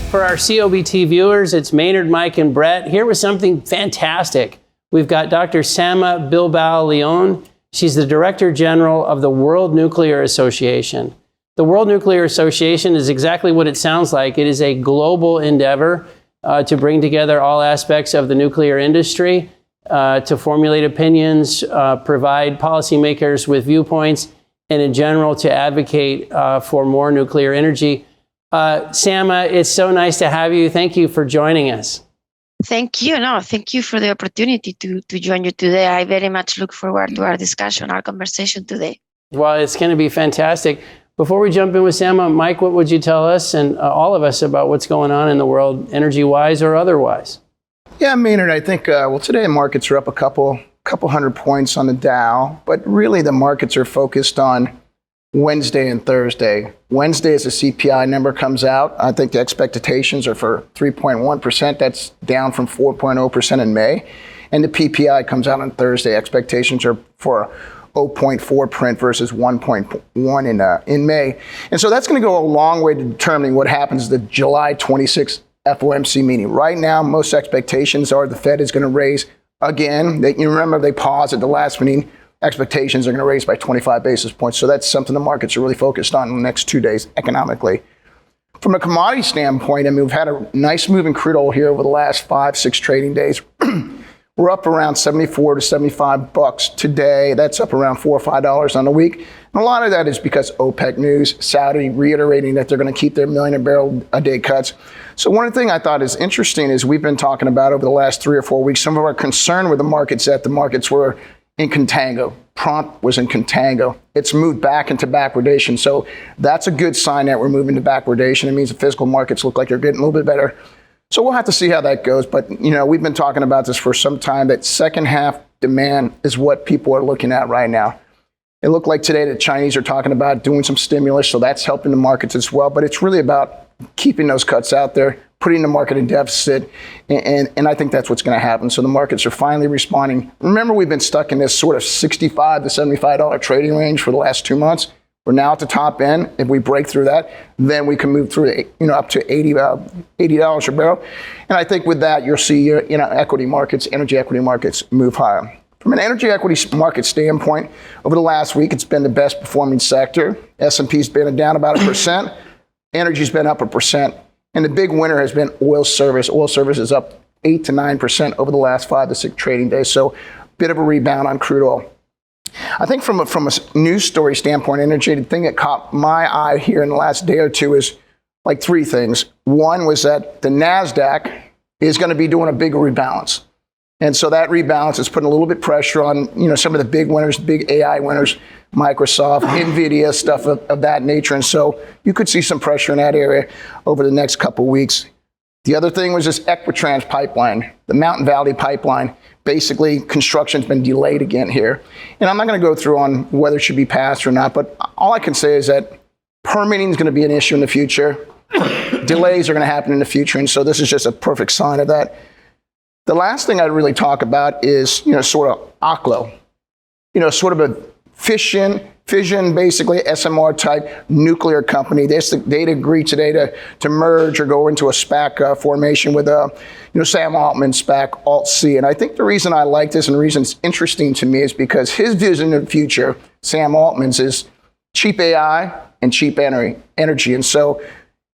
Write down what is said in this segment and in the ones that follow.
For our C.O.B. viewers, it's Maynard, Mike, and Brett. Here with something fantastic. We've got Dr. Sama Bilbao León. She's the Director General of the World Nuclear Association. The World Nuclear Association is exactly what it sounds like. It is a global endeavor to bring together all aspects of the nuclear industry, to formulate opinions, provide policymakers with viewpoints, and in general to advocate for more nuclear energy. Sama, it's so nice to have you. Thank you for joining us. Thank you. No, thank you for the opportunity to join you today. I very much look forward to our discussion, our conversation today. Well, it's going to be fantastic. Before we jump in with Sama, Mike, what would you tell us and all of us about what's going on in the world, energy-wise or otherwise? Yeah, Maynard, I think, today markets are up a couple hundred points on the Dow, but really the markets are focused on Wednesday and Thursday. Wednesday, as the CPI number comes out, I think the expectations are for 3.1%. That's down from 4.0% in May. And the PPI comes out on Thursday. Expectations are for 0.4 print versus 1.1 in May. And so that's going to go a long way to determining what happens at the July 26th FOMC meeting. Right now, most expectations are the Fed is going to raise again. You remember they paused at the last meeting. Expectations are going to raise by 25 basis points. So that's something the markets are really focused on in the next 2 days economically. From a commodity standpoint, I mean, we've had a nice move in crude oil here over the last 5-6 trading days. We're up around 74 to 75 bucks today. That's up around $4 or $5 on the week. And a lot of that is because OPEC news, Saudi reiterating that they're going to keep their million barrel a day cuts. So one thing I thought is interesting is we've been talking about over the last 3 or 4 weeks, some of our concern with the markets that the markets were in contango. Prompt was in contango. It's moved back into backwardation. So that's a good sign that we're moving to backwardation. It means the physical markets look like they're getting a little bit better. So we'll have to see how that goes. But, you know, we've been talking about this for some time, that second half demand is what people are looking at right now. It looked like today the Chinese are talking about doing some stimulus, so that's helping the markets as well. But it's really about keeping those cuts out there, putting the market in deficit, and I think that's what's going to happen. So the markets are finally responding. Remember, we've been stuck in this sort of $65 to $75 trading range for the last 2 months. We're now at the top end. If we break through that, then we can move through, up to $80 a barrel. And I think with that, you'll see your, equity markets, energy equity markets move higher. From an energy equity market standpoint, over the last week, it's been the best performing sector. S&P's been down about 1%. Energy's been up 1%. And the big winner has been oil service. Oil service is up 8 to 9% over the last 5 to 6 trading days. So a bit of a rebound on crude oil. I think from a news story standpoint, energy, the thing that caught my eye here in the last day or two is like 3 things. One was that the NASDAQ is going to be doing a big rebalance. And so that rebalance is putting a little bit pressure on, some of the big winners, big AI winners, Microsoft, NVIDIA, stuff of that nature. And so you could see some pressure in that area over the next couple of weeks. The other thing was this Equitrans pipeline, the Mountain Valley pipeline. Basically, construction's been delayed again here. And I'm not going to go through on whether it should be passed or not, but all I can say is that permitting is going to be an issue in the future. Delays are going to happen in the future. And so this is just a perfect sign of that. The last thing I'd really talk about is, sort of Oklo, sort of a fission, basically SMR type nuclear company. They'd agreed today to merge or go into a SPAC formation with Sam Altman's SPAC Alt-C. And I think the reason I like this and the reason it's interesting to me is because his vision of the future, Sam Altman's, is cheap AI and cheap energy. And so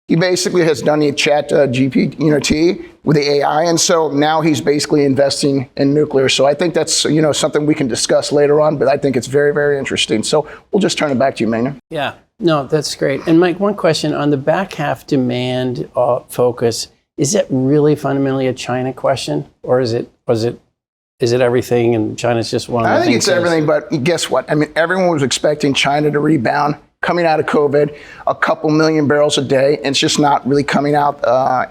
he basically has done the chat GPT, with the AI, and so now he's basically investing in nuclear. So I think that's something we can discuss later on, but I think it's very, very interesting. So we'll just turn it back to you, Maynard. Yeah, no, that's great. And Mike, one question on the back half demand focus: is it really fundamentally a China question, or is it everything, and China's just one of the things? I think it's everything, but guess what? I mean, everyone was expecting China to rebound coming out of COVID, a couple million barrels a day, and it's just not really coming out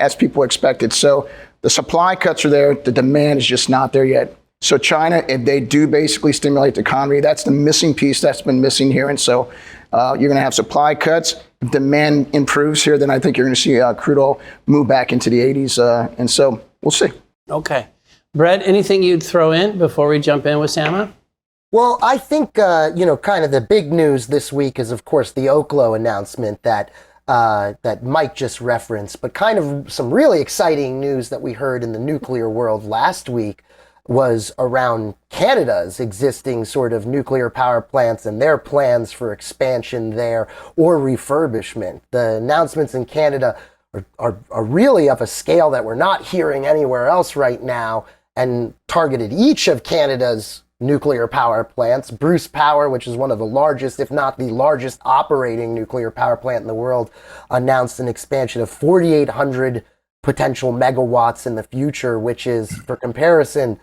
as people expected. So the supply cuts are there, the demand is just not there yet. So China, if they do basically stimulate the economy, that's the missing piece that's been missing here. And so you're going to have supply cuts. If demand improves here, then I think you're going to see crude oil move back into the 80s. And so we'll see. Okay. Brett, anything you'd throw in before we jump in with Sama? Well, I think, kind of the big news this week is, of course, the Oklo announcement that that Mike just referenced, but kind of some really exciting news that we heard in the nuclear world last week was around Canada's existing sort of nuclear power plants and their plans for expansion there or refurbishment. The announcements in Canada are really of a scale that we're not hearing anywhere else right now, and targeted each of Canada's nuclear power plants. Bruce Power, which is one of the largest, if not the largest operating nuclear power plant in the world, announced an expansion of 4,800 potential megawatts in the future, which is, for comparison,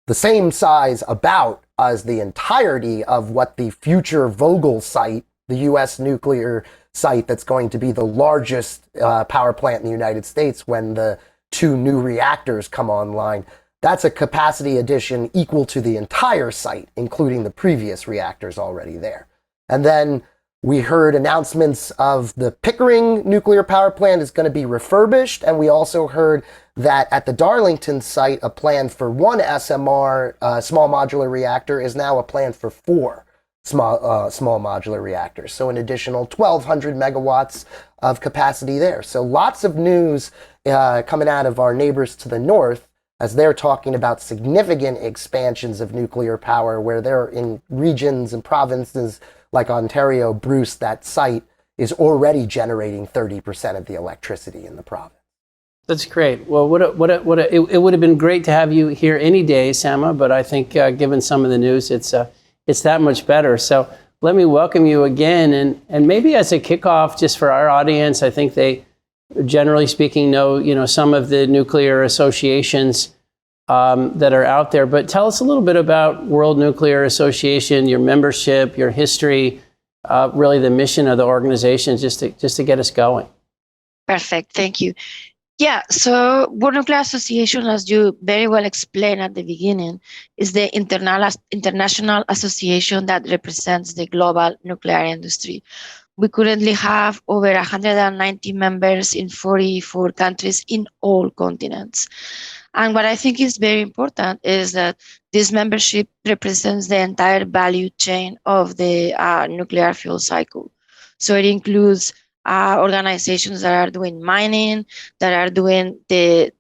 the same size about as the entirety of what the future Vogtle site, the U.S. nuclear site that's going to be the largest power plant in the United States when the 2 new reactors come online. That's a capacity addition equal to the entire site, including the previous reactors already there. And then we heard announcements of the Pickering nuclear power plant is going to be refurbished, and we also heard that at the Darlington site, a plan for 1 SMR, small modular reactor, is now a plan for 4 small modular reactors. So an additional 1,200 megawatts of capacity there. So lots of news coming out of our neighbors to the north, as they're talking about significant expansions of nuclear power, where they're in regions and provinces like Ontario. Bruce, that site is already generating 30% of the electricity in the province. That's great. Well, it would have been great to have you here any day, Sama, but I think given some of the news, it's that much better. So let me welcome you again, and maybe as a kickoff, just for our audience, I think they, generally speaking, know some of the nuclear associations that are out there. But tell us a little bit about World Nuclear Association, your membership, your history, really the mission of the organization, just to get us going. Perfect. Thank you. Yeah, so World Nuclear Association, as you very well explained at the beginning, is the international association that represents the global nuclear industry. We currently have over 190 members in 44 countries in all continents. And what I think is very important is that this membership represents the entire value chain of the nuclear fuel cycle. So it includes organizations that are doing mining, that are doing the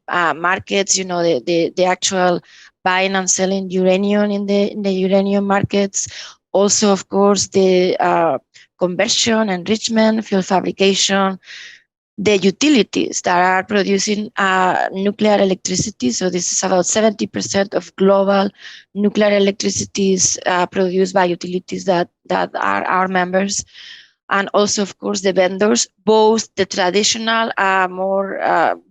markets, the actual buying and selling uranium in the uranium markets. Also, of course, the conversion, enrichment, fuel fabrication, the utilities that are producing nuclear electricity. So this is about 70% of global nuclear electricity is produced by utilities that are our members. And also, of course, the vendors, both the traditional, more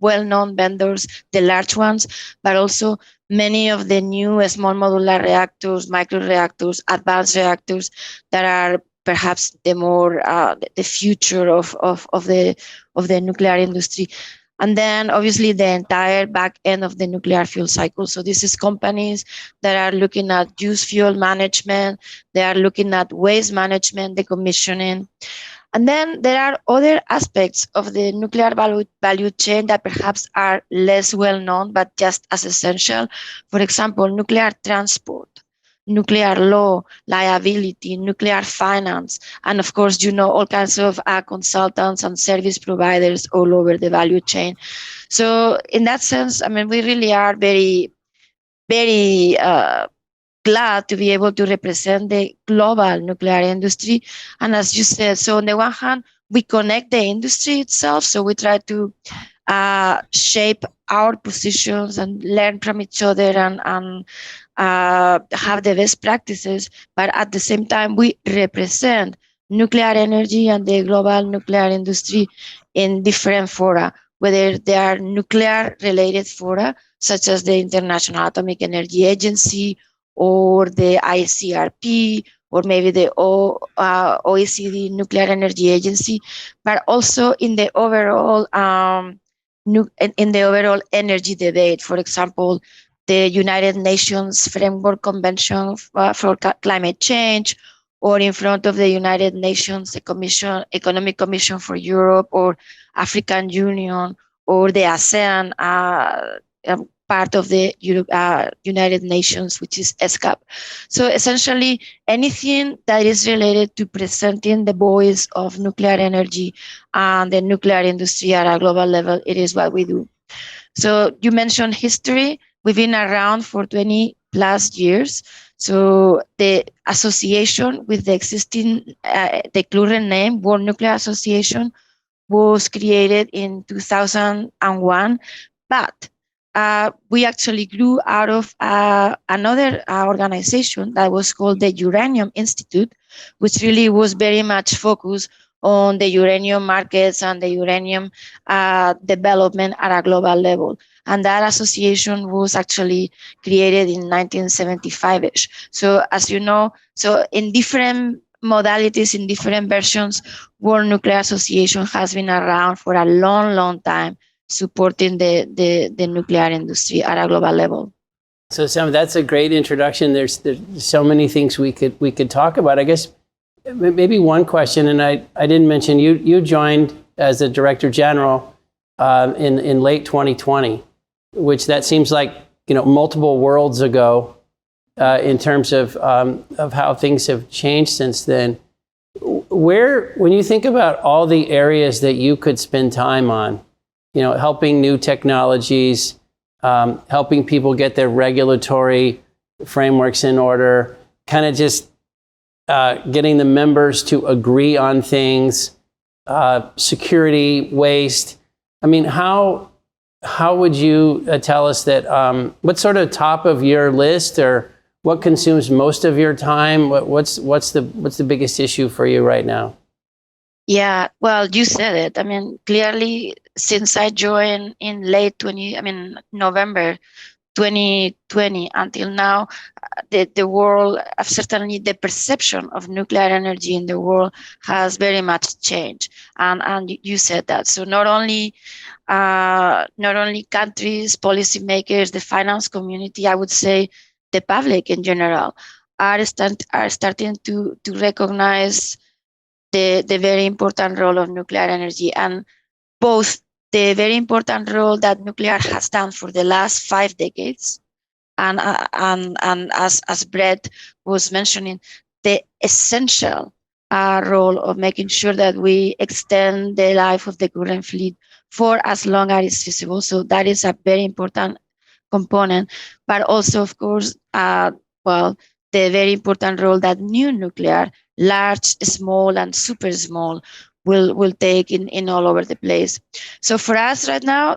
well-known vendors, the large ones, but also many of the new small modular reactors, micro reactors, advanced reactors that are perhaps the more the future of the nuclear industry. And then obviously the entire back end of the nuclear fuel cycle. So this is companies that are looking at used fuel management, they are looking at waste management, decommissioning. And then there are other aspects of the nuclear value chain that perhaps are less well known, but just as essential. For example, nuclear transport, nuclear law, liability, nuclear finance, and of course, all kinds of consultants and service providers all over the value chain. So in that sense, we really are very, very glad to be able to represent the global nuclear industry. And as you said, so on the one hand, we connect the industry itself. So we try to shape our positions and learn from each other and have the best practices, but at the same time, we represent nuclear energy and the global nuclear industry in different fora, whether they are nuclear-related fora, such as the International Atomic Energy Agency or the ICRP, or maybe the OECD Nuclear Energy Agency, but also in the overall energy debate. For example, the United Nations Framework Convention for Climate Change, or in front of the United Nations Economic Commission for Europe, or African Union, or the ASEAN part of the United Nations, which is C.O.B. So essentially, anything that is related to presenting the voice of nuclear energy and the nuclear industry at a global level, it is what we do. So you mentioned history. We've been around for 20 plus years. So the association with the existing, the current name, World Nuclear Association, was created in 2001, but we actually grew out of another organization that was called the Uranium Institute, which really was very much focused on the uranium markets and the uranium development at a global level. And that association was actually created in 1975-ish. So as you know, so in different modalities, in different versions, World Nuclear Association has been around for a long, long time, supporting the nuclear industry at a global level. So Sam, that's a great introduction. There's so many things we could talk about. I guess maybe one question, and I didn't mention, you joined as a Director General in late 2020, which that seems like multiple worlds ago in terms of how things have changed since then. When you think about all the areas that you could spend time on, helping new technologies, helping people get their regulatory frameworks in order, kind of just getting the members to agree on things, security, waste. I mean, how would you tell us that, what's sort of top of your list, or what consumes most of your time? What's the biggest issue for you right now? Yeah, well, you said it. I mean, clearly, since I joined in November 2020 until now, the world, certainly the perception of nuclear energy in the world has very much changed. And you said that. So not only countries, policymakers, the finance community, I would say the public in general, are starting to recognize the very important role of nuclear energy, and both the very important role that nuclear has done for the last 5 decades, and as Brett was mentioning, the essential role of making sure that we extend the life of the current fleet for as long as it's feasible. So that is a very important component, but also, of course, the very important role that new nuclear, large, small, and super small, will take in all over the place. So for us right now,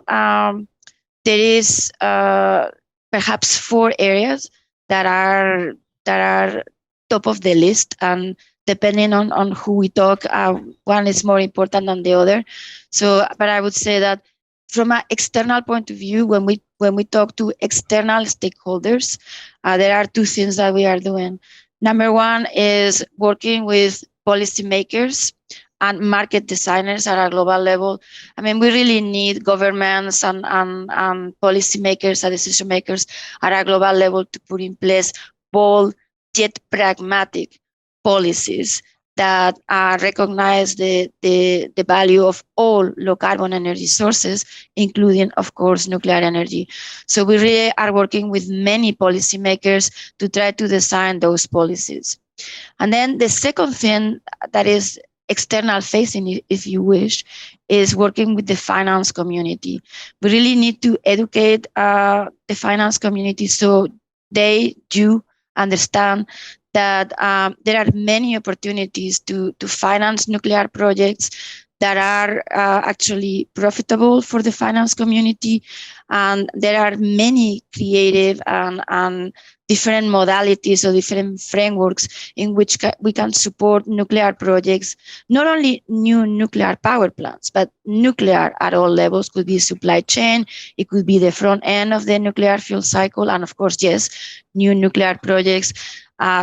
there is perhaps 4 areas that are top of the list, and depending on who we talk, one is more important than the other. So, but I would say that from an external point of view, when we talk to external stakeholders, there are 2 things that we are doing. Number one is working with policymakers and market designers at a global level. I mean, we really need governments and policymakers and decision makers at a global level to put in place bold yet pragmatic policies that recognize the value of all low carbon energy sources, including, of course, nuclear energy. So we really are working with many policymakers to try to design those policies. And then the second thing that is external facing, if you wish, is working with the finance community. We really need to educate the finance community so they do understand that there are many opportunities to finance nuclear projects that are actually profitable for the finance community. And there are many creative and different modalities or different frameworks in which we can support nuclear projects, not only new nuclear power plants, but nuclear at all levels. Could be supply chain, it could be the front end of the nuclear fuel cycle, and of course, yes, new nuclear projects.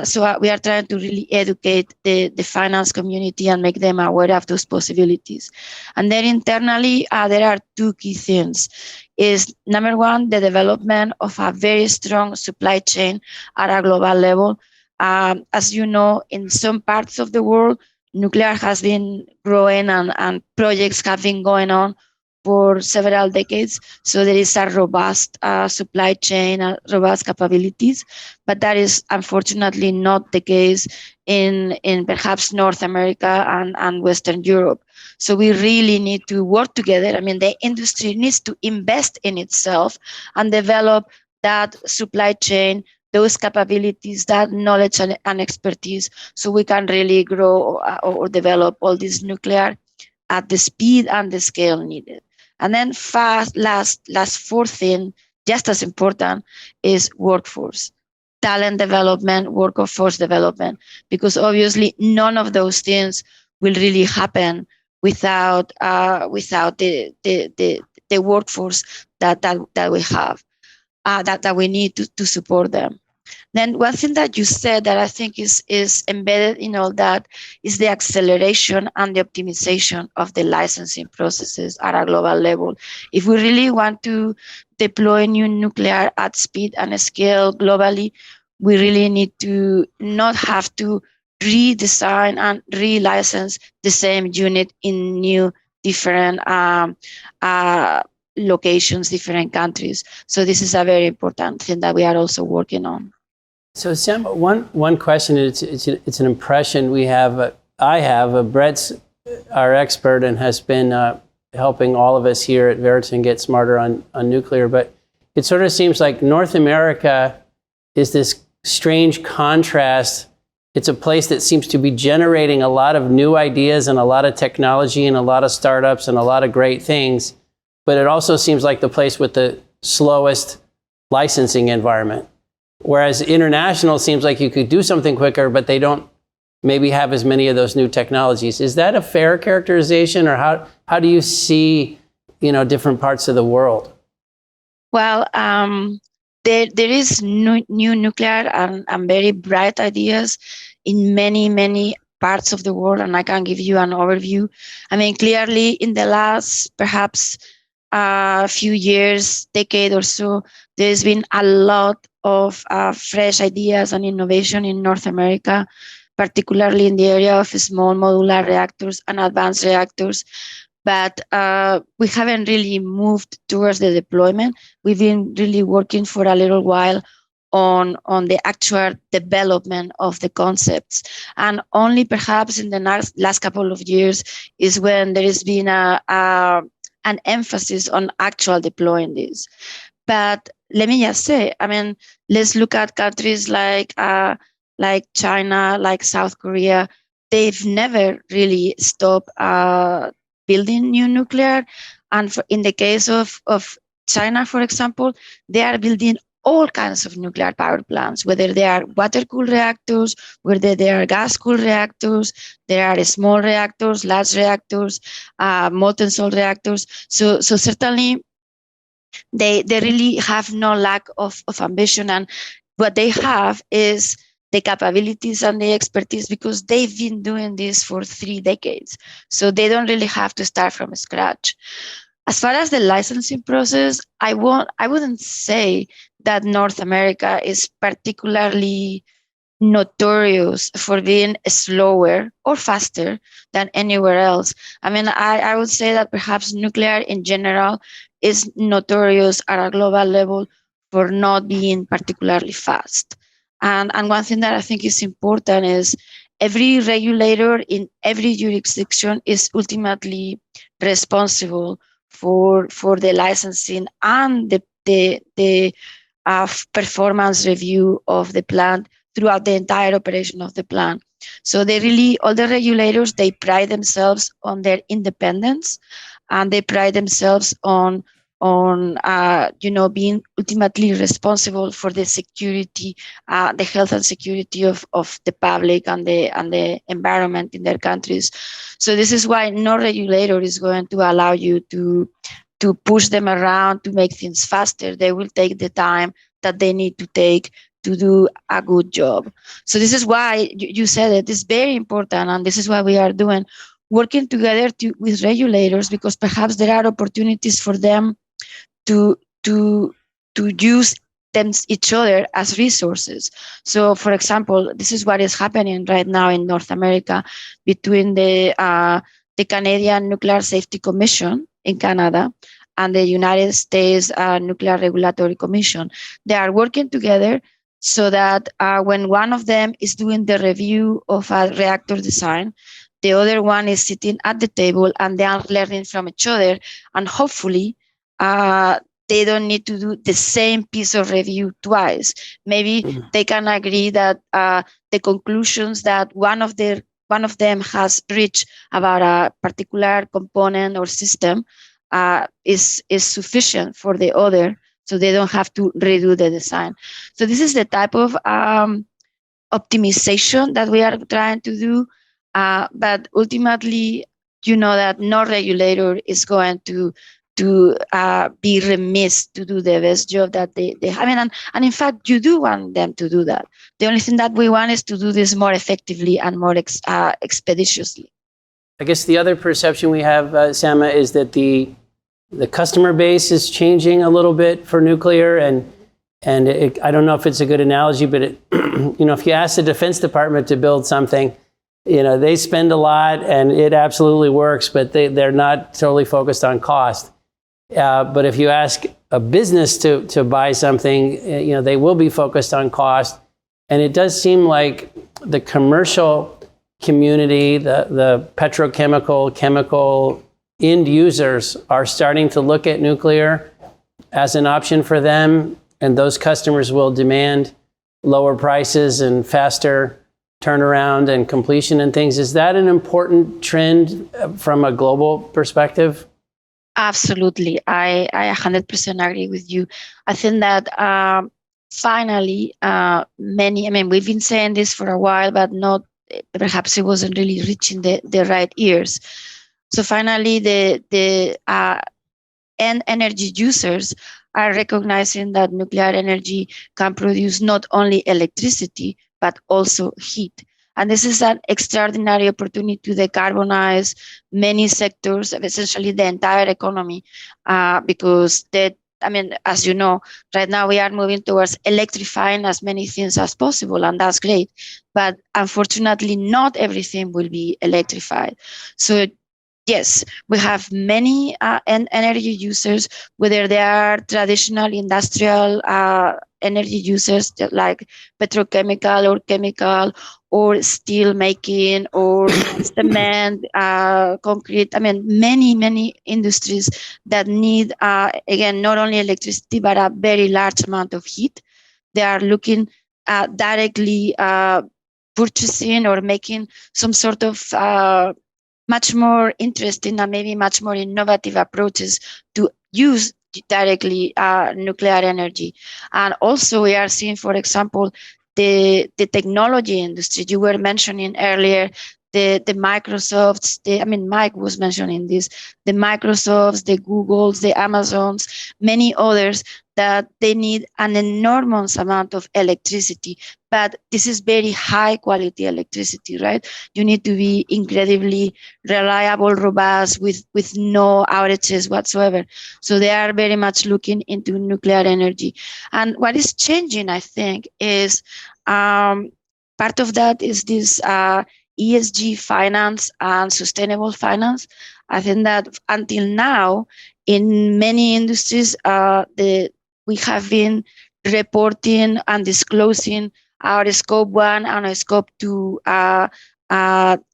So we are trying to really educate the finance community and make them aware of those possibilities. And then internally, there are 2 key things. Is number one, the development of a very strong supply chain at a global level. As you know, in some parts of the world, nuclear has been growing and projects have been going on for several decades. So there is a robust supply chain, robust capabilities, but that is unfortunately not the case in perhaps North America and Western Europe. So we really need to work together. I mean, the industry needs to invest in itself and develop that supply chain, those capabilities, that knowledge and expertise, so we can really grow or develop all this nuclear at the speed and the scale needed. And then last fourth thing, just as important, is workforce, talent development, workforce development, because obviously none of those things will really happen without the workforce that we have, that we need to support them. Then one thing that you said that I think is embedded in all that is the acceleration and the optimization of the licensing processes at a global level. If we really want to deploy new nuclear at speed and scale globally, we really need to not have to redesign and relicense the same unit in new different locations, different countries. So this is a very important thing that we are also working on. So Sam, one question, it's an impression we have, I have, Brett's our expert and has been helping all of us here at Veriton get smarter on nuclear, but it sort of seems like North America is this strange contrast. It's a place that seems to be generating a lot of new ideas and a lot of technology and a lot of startups and a lot of great things, but it also seems like the place with the slowest licensing environment. Whereas international seems like you could do something quicker, but they don't maybe have as many of those new technologies. Is that a fair characterization, or how do you see, different parts of the world? Well, there is new nuclear and very bright ideas in many parts of the world, and I can give you an overview. I mean, clearly in the last perhaps few years, decade or so, there's been a lot of fresh ideas and innovation in North America, particularly in the area of small modular reactors and advanced reactors. But we haven't really moved towards the deployment. We've been really working for a little while on the actual development of the concepts. And only perhaps in the last couple of years is when there has been an emphasis on actual deploying this. But let me just say, I mean, let's look at countries like China, like South Korea. They've never really stopped building new nuclear. And in the case of China, for example, they are building all kinds of nuclear power plants, whether they are water-cooled reactors, whether they are gas-cooled reactors, there are small reactors, large reactors, molten salt reactors. So certainly, they really have no lack of ambition, and what they have is the capabilities and the expertise, because they've been doing this for 3 decades. So they don't really have to start from scratch. As far as the licensing process, I wouldn't say that North America is particularly notorious for being slower or faster than anywhere else. I mean, I would say that perhaps nuclear in general is notorious at a global level for not being particularly fast. And one thing that I think is important is every regulator in every jurisdiction is ultimately responsible for the licensing and the performance review of the plant throughout the entire operation of the plant. So all the regulators, they pride themselves on their independence, and they pride themselves on being ultimately responsible for the security, the health and security of the public and the environment in their countries. So this is why no regulator is going to allow you to push them around to make things faster. They will take the time that they need to take to do a good job. So this is why you said it is very important, and this is why we are working together with regulators, because perhaps there are opportunities for them to use each other as resources. So, for example, this is what is happening right now in North America between the Canadian Nuclear Safety Commission in Canada and the United States Nuclear Regulatory Commission. They are working together so that when one of them is doing the review of a reactor design, the other one is sitting at the table and they are learning from each other. And hopefully, they don't need to do the same piece of review twice. Maybe they can agree that the conclusions that one of them has reached about a particular component or system is sufficient for the other, so they don't have to redo the design. So this is the type of optimization that we are trying to do. But ultimately, you know that no regulator is going to be remiss to do the best job that they have. And in fact, you do want them to do that. The only thing that we want is to do this more effectively and more expeditiously. I guess the other perception we have, Sama, is that the customer base is changing a little bit for nuclear, and I don't know if it's a good analogy, but if you ask the Defense Department to build something, they spend a lot and it absolutely works, but they're not totally focused on cost. But if you ask a business to buy something, they will be focused on cost. And it does seem like the commercial community, the petrochemical, chemical end users are starting to look at nuclear as an option for them. And those customers will demand lower prices and faster turnaround and completion and things. Is that an important trend from a global perspective? Absolutely. I 100% agree with you. I think that finally, we've been saying this for a while, but perhaps it wasn't really reaching the right ears. So finally, the end energy users are recognizing that nuclear energy can produce not only electricity, but also heat. And this is an extraordinary opportunity to decarbonize many sectors, essentially the entire economy, because as you know, right now we are moving towards electrifying as many things as possible, and that's great. But unfortunately, not everything will be electrified. So yes, we have many energy users, whether they are traditional industrial energy users like petrochemical or chemical or steel making or cement, concrete. Many industries that need, again, not only electricity, but a very large amount of heat. They are looking directly purchasing or making some sort of much more interesting and maybe much more innovative approaches to use directly nuclear energy. And also we are seeing, for example, the technology industry. You were mentioning earlier the Microsofts, Mike was mentioning this, the Microsofts, the Googles, the Amazons, many others, that they need an enormous amount of electricity. But this is very high quality electricity, right? You need to be incredibly reliable, robust, with no outages whatsoever. So they are very much looking into nuclear energy. And what is changing, I think, is part of that is this ESG finance and sustainable finance. I think that until now, in many industries, we have been reporting and disclosing our Scope 1 and our Scope 2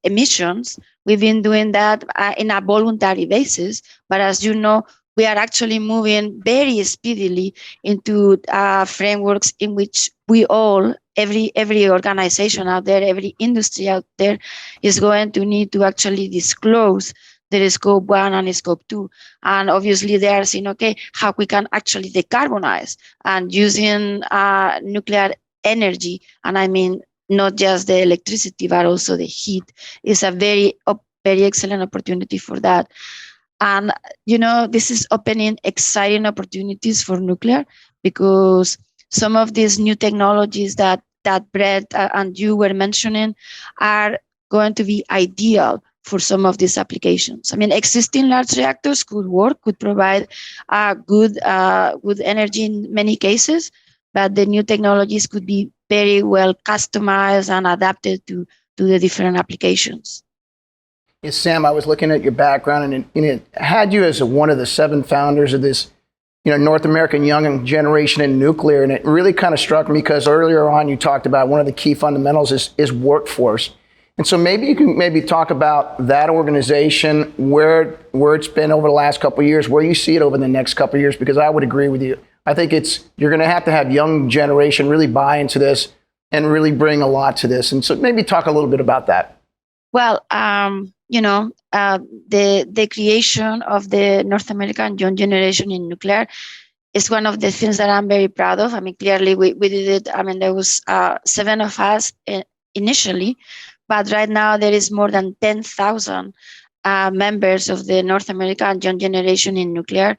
emissions. We've been doing that in a voluntary basis, but as you know, we are actually moving very speedily into frameworks in which we all, every organization out there, every industry out there, is going to need to actually disclose their Scope 1 and Scope 2. And obviously they are saying, okay, how we can actually decarbonize, and using nuclear energy, and I mean not just the electricity, but also the heat, is a very excellent opportunity for that. And, this is opening exciting opportunities for nuclear, because some of these new technologies that Brett and you were mentioning are going to be ideal for some of these applications. Existing large reactors could work, could provide good energy in many cases, but the new technologies could be very well customized and adapted to the different applications. Yes, Sam, I was looking at your background, and it had you as one of the 7 founders of this, North American young generation in nuclear. And it really kind of struck me because earlier on you talked about one of the key fundamentals is workforce. And so maybe you can talk about that organization, where it's been over the last couple of years, where you see it over the next couple of years, because I would agree with you. I think you're going to have young generation really buy into this and really bring a lot to this. And so maybe talk a little bit about that. Well, the creation of the North American young generation in nuclear is one of the things that I'm very proud of. I mean, clearly we did it. I mean, there was 7 of us initially, but right now there is more than 10,000 members of the North American young generation in nuclear.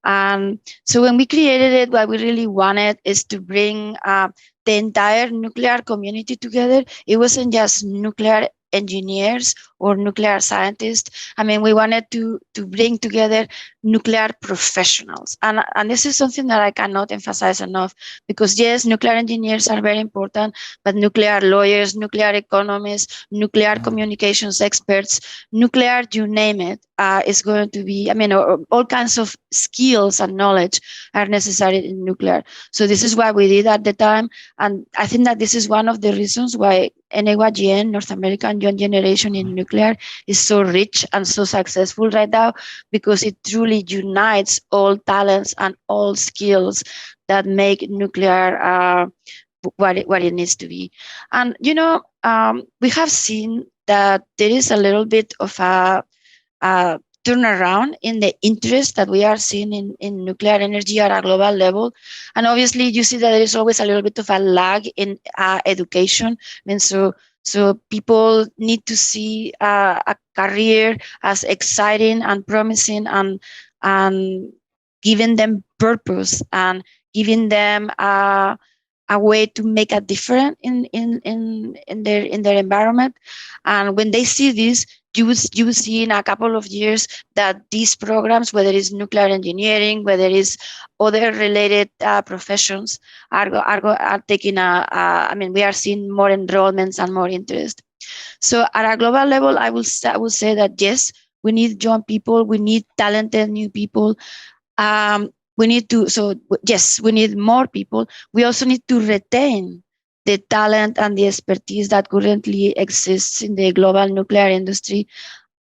So when we created it, what we really wanted is to bring the entire nuclear community together. It wasn't just nuclear engineers or nuclear scientists. I mean, we wanted to bring together nuclear professionals. And this is something that I cannot emphasize enough, because yes, nuclear engineers are very important, but nuclear lawyers, nuclear economists, nuclear communications experts, nuclear, you name it, is going to be, all kinds of skills and knowledge are necessary in nuclear. So this is what we did at the time. And I think that this is one of the reasons why NAYGN, North American Young Generation in Nuclear, is so rich and so successful right now, because it truly unites all talents and all skills that make nuclear what it needs to be. And, we have seen that there is a little bit of a turnaround in the interest that we are seeing in nuclear energy at a global level. And obviously you see that there is always a little bit of a lag in education. So people need to see a career as exciting and promising, and giving them purpose and giving them a way to make a difference in their environment. And when they see this, you will see in a couple of years that these programs, whether it's nuclear engineering, whether it's other related professions, are taking we are seeing more enrollments and more interest. So at a global level, I will say that yes, we need young people, we need talented new people. We need more people. We also need to retain the talent and the expertise that currently exists in the global nuclear industry.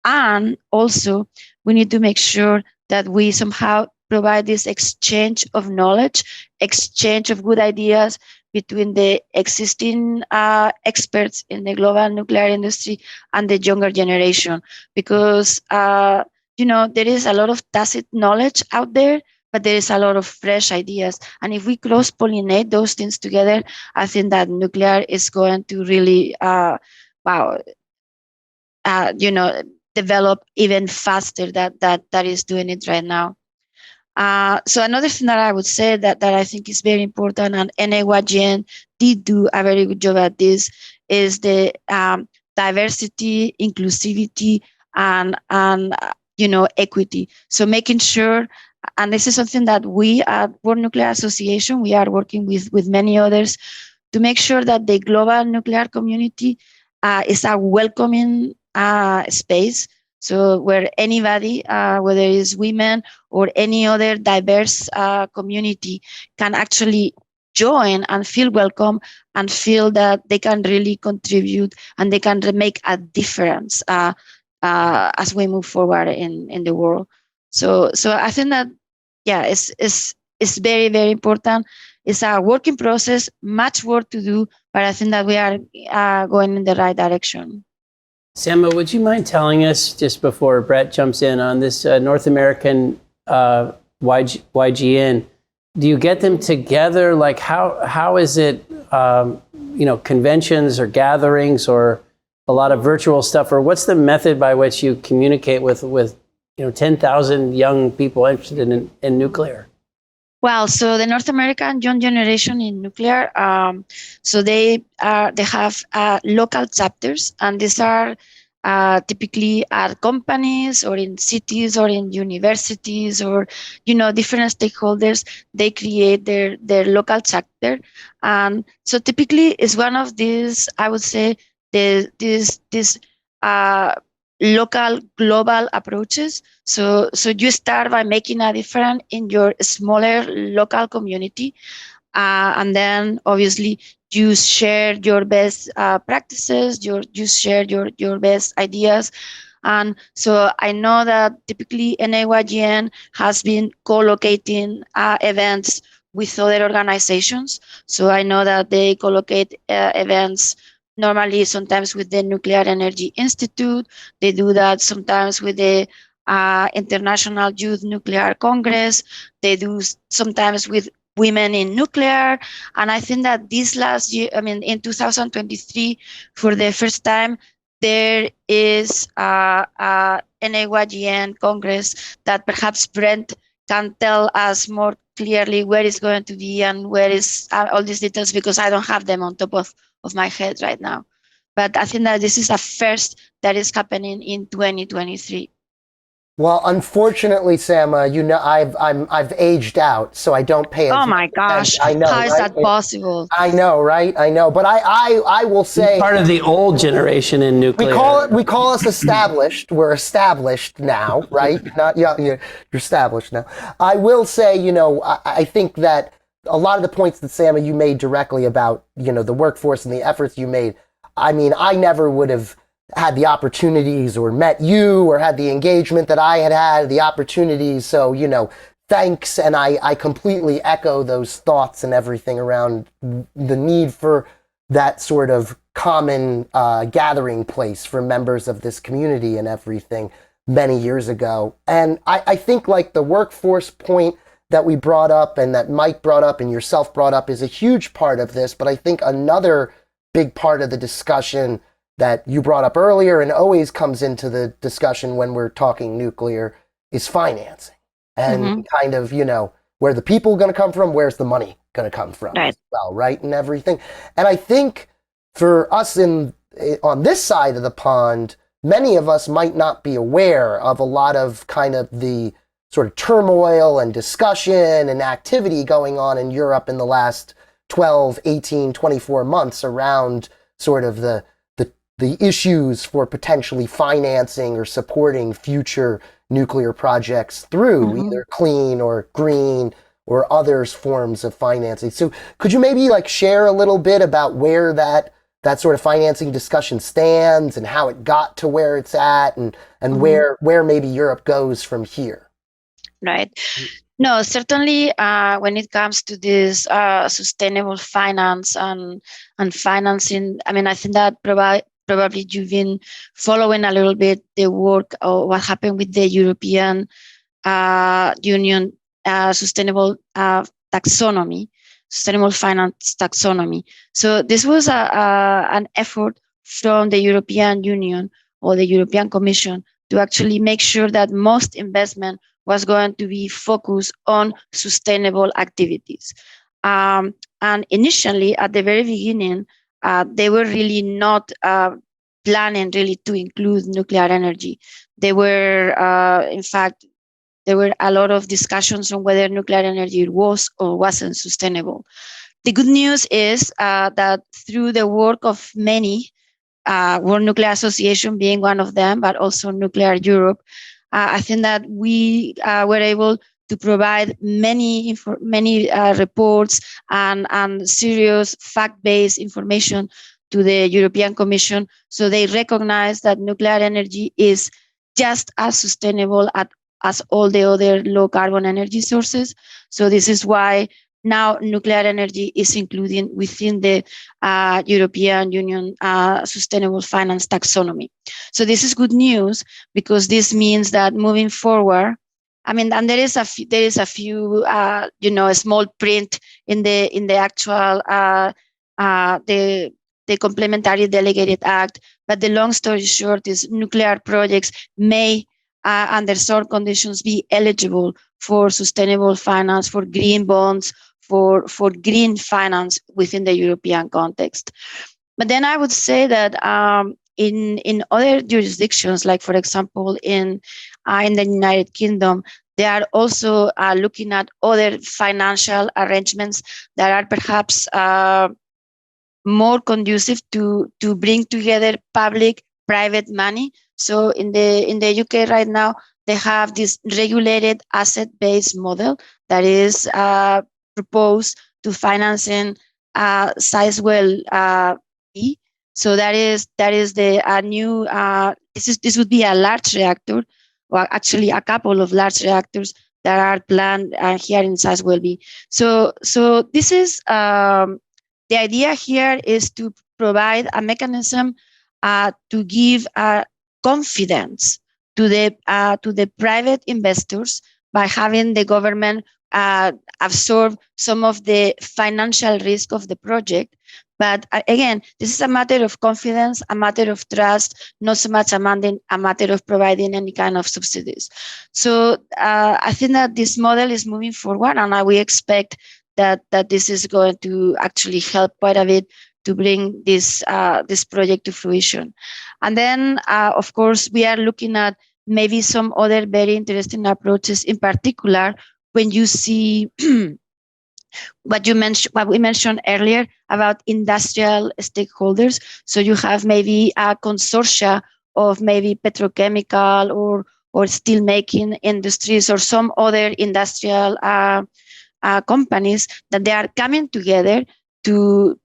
And also, we need to make sure that we somehow provide this exchange of knowledge, exchange of good ideas between the existing experts in the global nuclear industry and the younger generation. Because, there is a lot of tacit knowledge out there, but there is a lot of fresh ideas. And if we cross-pollinate those things together, I think that nuclear is going to really, develop even faster that is doing it right now. So another thing that I would say that I think is very important, and NAYGN did do a very good job at this, is the diversity, inclusivity, and equity. So making sure, and this is something that we at World Nuclear Association, we are working with many others to make sure that the global nuclear community is a welcoming space. So where anybody, whether it's women or any other diverse community, can actually join and feel welcome and feel that they can really contribute and they can make a difference as we move forward in the world. So I think that, it's very, very important. It's a working process, much work to do, but I think that we are going in the right direction. Sama, would you mind telling us, just before Brett jumps in, on this North American YGN, do you get them together? Like how is it, conventions or gatherings or a lot of virtual stuff, or what's the method by which you communicate with 10,000 young people interested in nuclear? Well, so the North American Young Generation in Nuclear, so they have local chapters, and these are typically at companies or in cities or in universities or different stakeholders. They create their local chapter, and so typically it's one of these, I would say, this local, global approaches. So you start by making a difference in your smaller local community, and then obviously you share your best practices, you share your best ideas. And so I know that typically NAYGN has been co-locating events with other organizations. So I know that they co-locate events normally sometimes with the Nuclear Energy Institute. They do that sometimes with the International Youth Nuclear Congress. They do sometimes with Women in Nuclear. And I think that this last year, I mean, in 2023, for the first time, there is a NAYGN Congress that perhaps Brent can tell us more clearly where it's going to be and where is all these details, because I don't have them on top of my head right now. But I think that this is a first that is happening in 2023. Well, unfortunately, Sama, you know, I've aged out, so I don't pay attention. Oh my gosh! I know, how is right? that possible? I know, right? I know, but I will say, Part of the old generation in nuclear. we call us established. We're established now, right? Not young. You're established now. I will say, you know, I think that a lot of the points that Sama you made directly about, you know, the workforce and the efforts you made. I mean, I never would have had the opportunities or met you or had the engagement that I had the opportunities. So, you know, thanks. And I completely echo those thoughts and everything around the need for that sort of common gathering place for members of this community and everything many years ago. And I think like the workforce point that we brought up and that Mike brought up and yourself brought up is a huge part of this. But I think another big part of the discussion that you brought up earlier and always comes into the discussion when we're talking nuclear is financing and kind of, you know, where the people are going to come from, where's the money going to come from as well, right? And everything. And I think for us on this side of the pond, many of us might not be aware of a lot of kind of the sort of turmoil and discussion and activity going on in Europe in the last 12, 18, 24 months around sort of the issues for potentially financing or supporting future nuclear projects through either clean or green or other forms of financing. So could you maybe like share a little bit about where that sort of financing discussion stands and how it got to where it's at and where maybe Europe goes from here? Right. No, certainly when it comes to this sustainable finance and financing, I mean, I think that probably you've been following a little bit the work or what happened with the European Union sustainable taxonomy, sustainable finance taxonomy. So this was an effort from the European Union or the European Commission to actually make sure that most investment was going to be focused on sustainable activities. And initially, at the very beginning, they were really not planning really to include nuclear energy. They were, in fact, there were a lot of discussions on whether nuclear energy was or wasn't sustainable. The good news is that through the work of many, World Nuclear Association being one of them, but also Nuclear Europe, I think that we were able to provide many reports and serious fact-based information to the European Commission, so they recognize that nuclear energy is just as sustainable as all the other low-carbon energy sources. So this is why now nuclear energy is included within the European Union Sustainable Finance Taxonomy. So this is good news because this means that moving forward, I mean, and there is a few, you know, a small print in the actual the Complementary Delegated Act. But the long story short is nuclear projects may, under certain conditions, be eligible for sustainable finance, for green bonds, for green finance within the European context. But then I would say that in other jurisdictions, like for example in the United Kingdom, they are also looking at other financial arrangements that are perhaps more conducive to bring together public-private money. So in the UK right now, they have this regulated asset-based model that is proposed to financing Sizewell B. So that is the new. This would be a large reactor, or actually a couple of large reactors that are planned here in Sizewell B. So this is the idea here is to provide a mechanism to give confidence to the private investors by having the government absorb some of the financial risk of the project. But again, this is a matter of confidence, a matter of trust, not so much a matter of providing any kind of subsidies. So I think that this model is moving forward, and we expect that this is going to actually help quite a bit to bring this project to fruition. And then, of course, we are looking at maybe some other very interesting approaches, in particular when you see what we mentioned earlier about industrial stakeholders. So you have maybe a consortia of maybe petrochemical or steel making industries or some other industrial companies that they are coming together to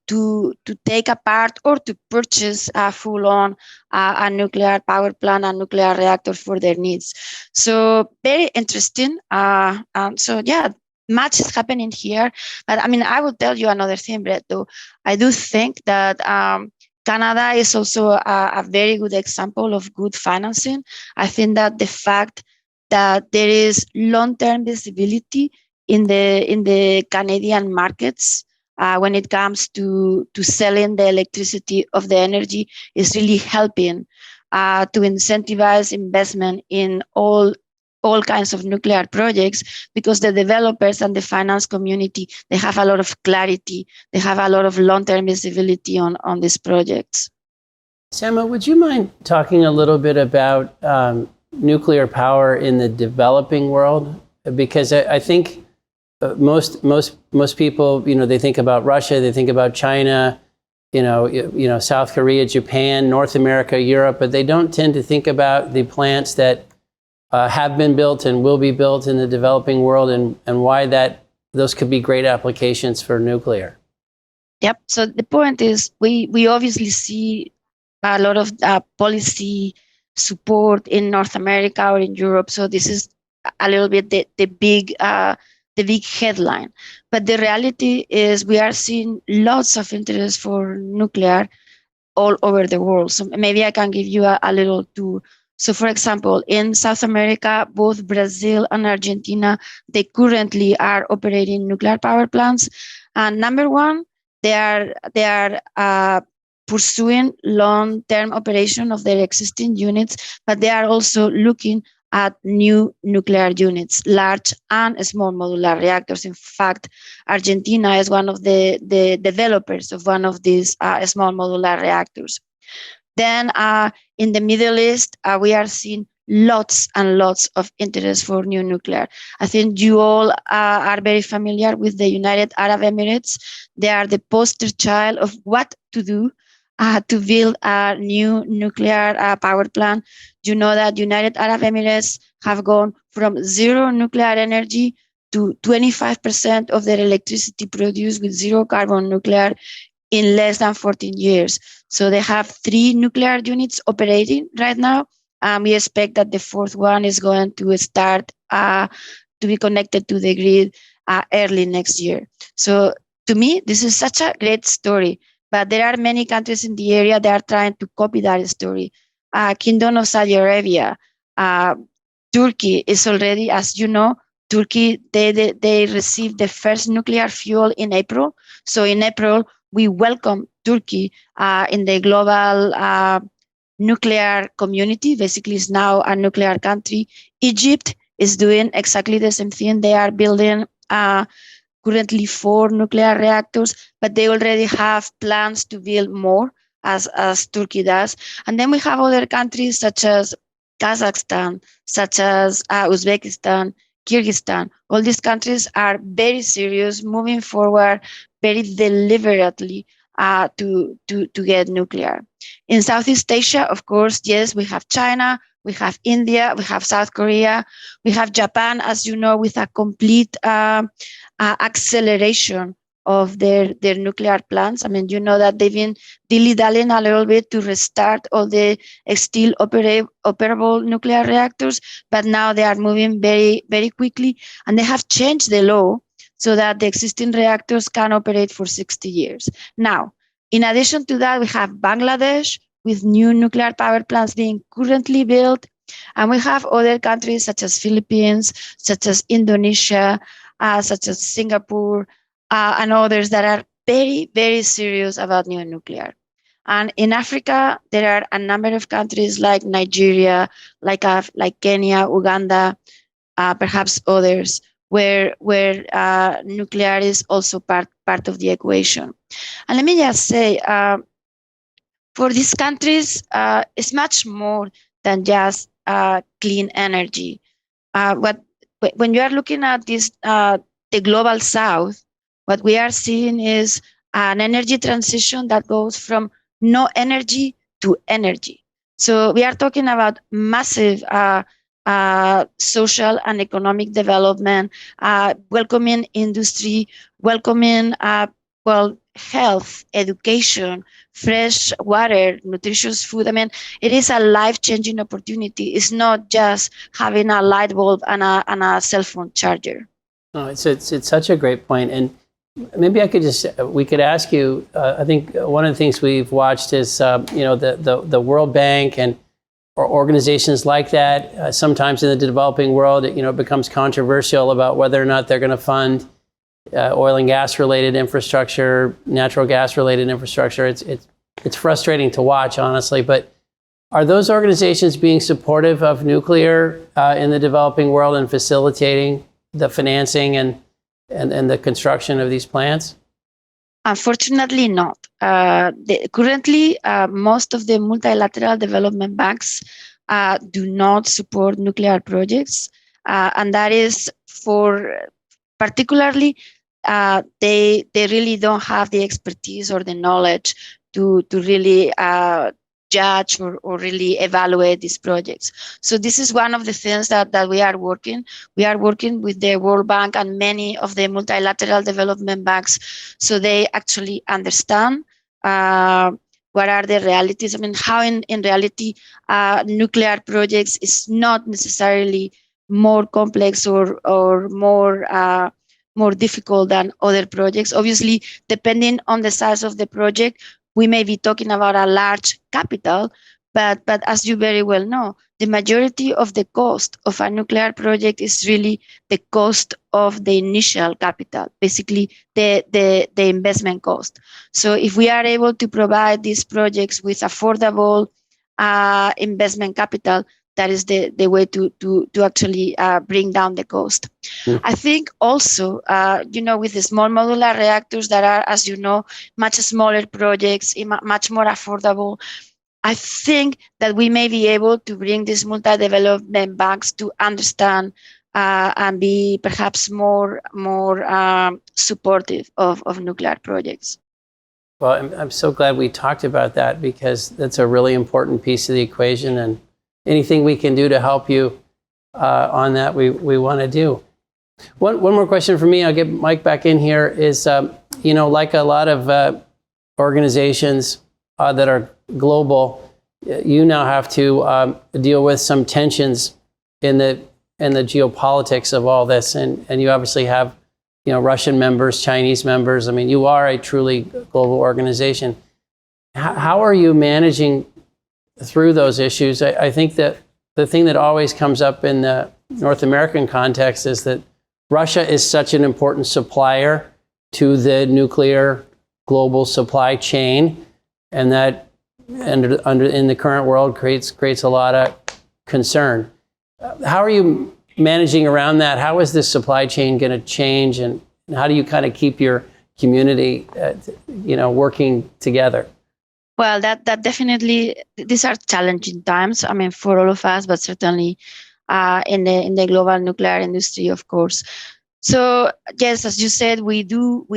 take apart or to purchase a full-on a nuclear power plant, a nuclear reactor for their needs. So very interesting. So yeah, much is happening here. But I mean, I will tell you another thing, Brett, though. I do think that Canada is also a very good example of good financing. I think that the fact that there is long-term visibility in the Canadian markets when it comes to selling the electricity of the energy is really helping to incentivize investment in all kinds of nuclear projects, because the developers and the finance community, they have a lot of clarity, they have a lot of long-term visibility on these projects. Sama, would you mind talking a little bit about nuclear power in the developing world? Because I think most people, they think about Russia, they think about China, South Korea, Japan, North America, Europe, but they don't tend to think about the plants that have been built and will be built in the developing world, and why those could be great applications for nuclear. Yep. So the point is, we obviously see a lot of policy support in North America or in Europe. So this is a little bit the big headline. But the reality is we are seeing lots of interest for nuclear all over the world. So maybe I can give you a little tour. So for example, in South America, both Brazil and Argentina, they currently are operating nuclear power plants. And number one, they are pursuing long-term operation of their existing units, but they are also looking at new nuclear units, large and small modular reactors. In fact, Argentina is one of the developers of one of these small modular reactors. Then in the Middle East, we are seeing lots and lots of interest for new nuclear. I think you all are very familiar with the United Arab Emirates. They are the poster child of what to do to build a new nuclear power plant. You know that United Arab Emirates have gone from zero nuclear energy to 25% of their electricity produced with zero carbon nuclear in less than 14 years. So they have 3 nuclear units operating right now. We expect that the 4th one is going to start to be connected to the grid early next year. So to me, this is such a great story. But there are many countries in the area that are trying to copy that story. Kingdom of Saudi Arabia, Turkey is already, as you know, Turkey, they received the first nuclear fuel in April. So in April, we welcome Turkey in the global nuclear community. Basically, it's now a nuclear country. Egypt is doing exactly the same thing. They are building currently 4 nuclear reactors, but they already have plans to build more, as Turkey does. And then we have other countries such as Kazakhstan, such as Uzbekistan, Kyrgyzstan. All these countries are very serious, moving forward very deliberately to get nuclear. In Southeast Asia, of course, yes, we have China, we have India, we have South Korea, we have Japan, as you know, with a complete acceleration of their nuclear plants. I mean, you know that they've been dilly-dallying a little bit to restart all the still operable nuclear reactors, but now they are moving very, very quickly, and they have changed the law so that the existing reactors can operate for 60 years. Now, in addition to that, we have Bangladesh with new nuclear power plants being currently built, and we have other countries such as Philippines, such as Indonesia, such as Singapore, and others that are very, very serious about new nuclear. And in Africa, there are a number of countries like Nigeria, like Kenya, Uganda, perhaps others, where nuclear is also part of the equation. And let me just say, for these countries, it's much more than just clean energy. When you are looking at this, the global South, what we are seeing is an energy transition that goes from no energy to energy. So we are talking about massive social and economic development, welcoming industry, welcoming health, education, fresh water, nutritious food. I mean, it is a life-changing opportunity. It's not just having a light bulb and a cell phone charger. Oh, it's such a great point. And maybe we could ask you, I think one of the things we've watched is, the World Bank or organizations like that. Sometimes in the developing world, it becomes controversial about whether or not they're going to fund oil and gas related infrastructure, natural gas related infrastructure. It's frustrating to watch, honestly. But are those organizations being supportive of nuclear in the developing world and facilitating the financing and the construction of these plants? Unfortunately, not. Currently, most of the multilateral development banks do not support nuclear projects, and that is for particularly they really don't have the expertise or the knowledge to really judge or really evaluate these projects. So this is one of the things that we are working. We are working with the World Bank and many of the multilateral development banks, so they actually understand what are the realities. I mean, how in reality nuclear projects is not necessarily more complex or more difficult than other projects. Obviously, depending on the size of the project, we may be talking about a large capital, but as you very well know, the majority of the cost of a nuclear project is really the cost of the initial capital, basically the investment cost. So if we are able to provide these projects with affordable investment capital, that is the way to actually bring down the cost. Mm. I think also, with the small modular reactors that are, as you know, much smaller projects, much more affordable, I think that we may be able to bring these multi-development banks to understand and be perhaps more supportive of nuclear projects. Well, I'm so glad we talked about that, because that's a really important piece of the equation, and anything we can do to help you on that, we want to do. One more question for me, I'll get Mike back in here, is, like a lot of organizations that are global, you now have to deal with some tensions in the geopolitics of all this, and you obviously have Russian members, Chinese members. I mean, you are a truly global organization. How are you managing through those issues? I think that the thing that always comes up in the North American context is that Russia is such an important supplier to the nuclear global supply chain, and that in the current world creates a lot of concern. How are you managing around that? How is this supply chain going to change, and how do you kind of keep your community, working together? Well, that definitely, these are challenging times. I mean, for all of us, but certainly in the global nuclear industry, of course. So yes, as you said, we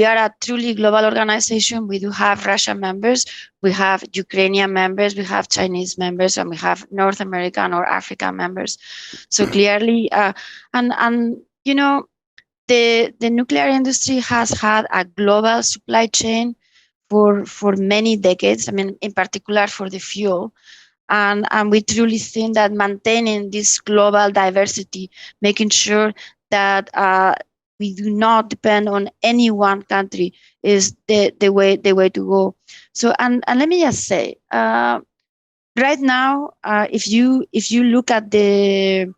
are a truly global organization. We do have Russian members, we have Ukrainian members, we have Chinese members, and we have North American or African members. So clearly, and you know, the nuclear industry has had a global supply chain for many decades. I mean, in particular for the fuel. And we truly think that maintaining this global diversity, making sure that we do not depend on any one country, is the way to go. So and let me just say, right now, if you look at the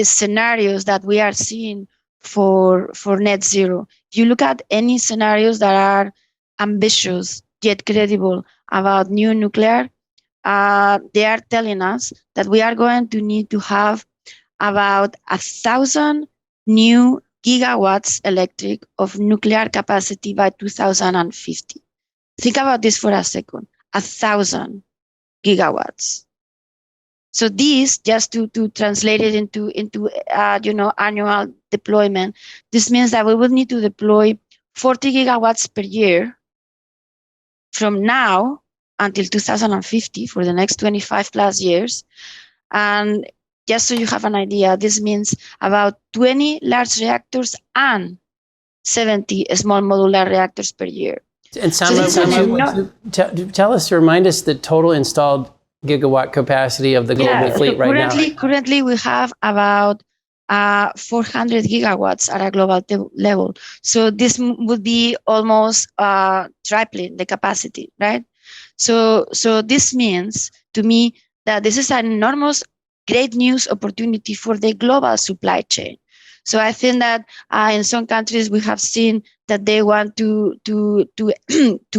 scenarios that we are seeing for net zero, if you look at any scenarios that are ambitious yet credible about new nuclear, they are telling us that we are going to need to have about 1,000 new gigawatts electric of nuclear capacity by 2050. Think about this for a second. 1,000 gigawatts. So this, just to translate it into annual deployment, this means that we will need to deploy 40 gigawatts per year from now until 2050 for the next 25 plus years. And just so you have an idea, this means about 20 large reactors and 70 small modular reactors per year. And tell us, remind us the total installed gigawatt capacity of the global fleet right now. Currently, we have about 400 gigawatts at a global level. So this would be almost tripling the capacity, right? So this means to me that this is an enormous, great news opportunity for the global supply chain. So I think that in some countries we have seen that they want to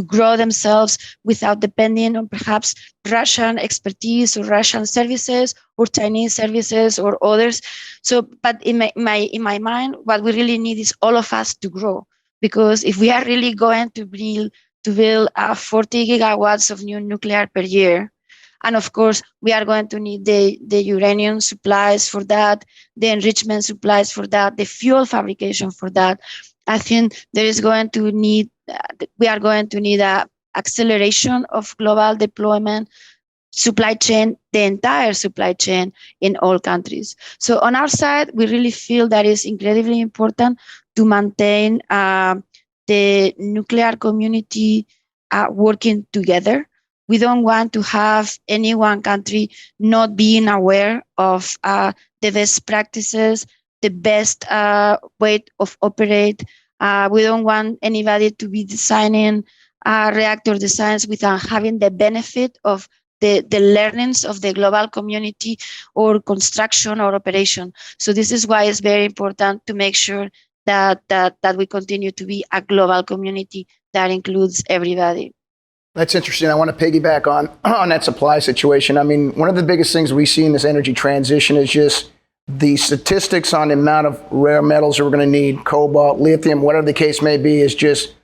grow themselves without depending on perhaps Russian expertise or Russian services or Chinese services or others. So, but in my mind, what we really need is all of us to grow, because if we are really going to build 40 gigawatts of new nuclear per year, and of course, we are going to need the uranium supplies for that, the enrichment supplies for that, the fuel fabrication for that. I think we are going to need a acceleration of global deployment, supply chain, the entire supply chain in all countries. So on our side, we really feel that it's incredibly important to maintain the nuclear community working together. We don't want to have any one country not being aware of the best practices, the best way of operate. We don't want anybody to be designing reactor designs without having the benefit of the learnings of the global community or construction or operation. So this is why it's very important to make sure that we continue to be a global community that includes everybody. That's interesting. I want to piggyback on that supply situation. I mean, one of the biggest things we see in this energy transition is just the statistics on the amount of rare metals that we're going to need, cobalt, lithium, whatever the case may be, is just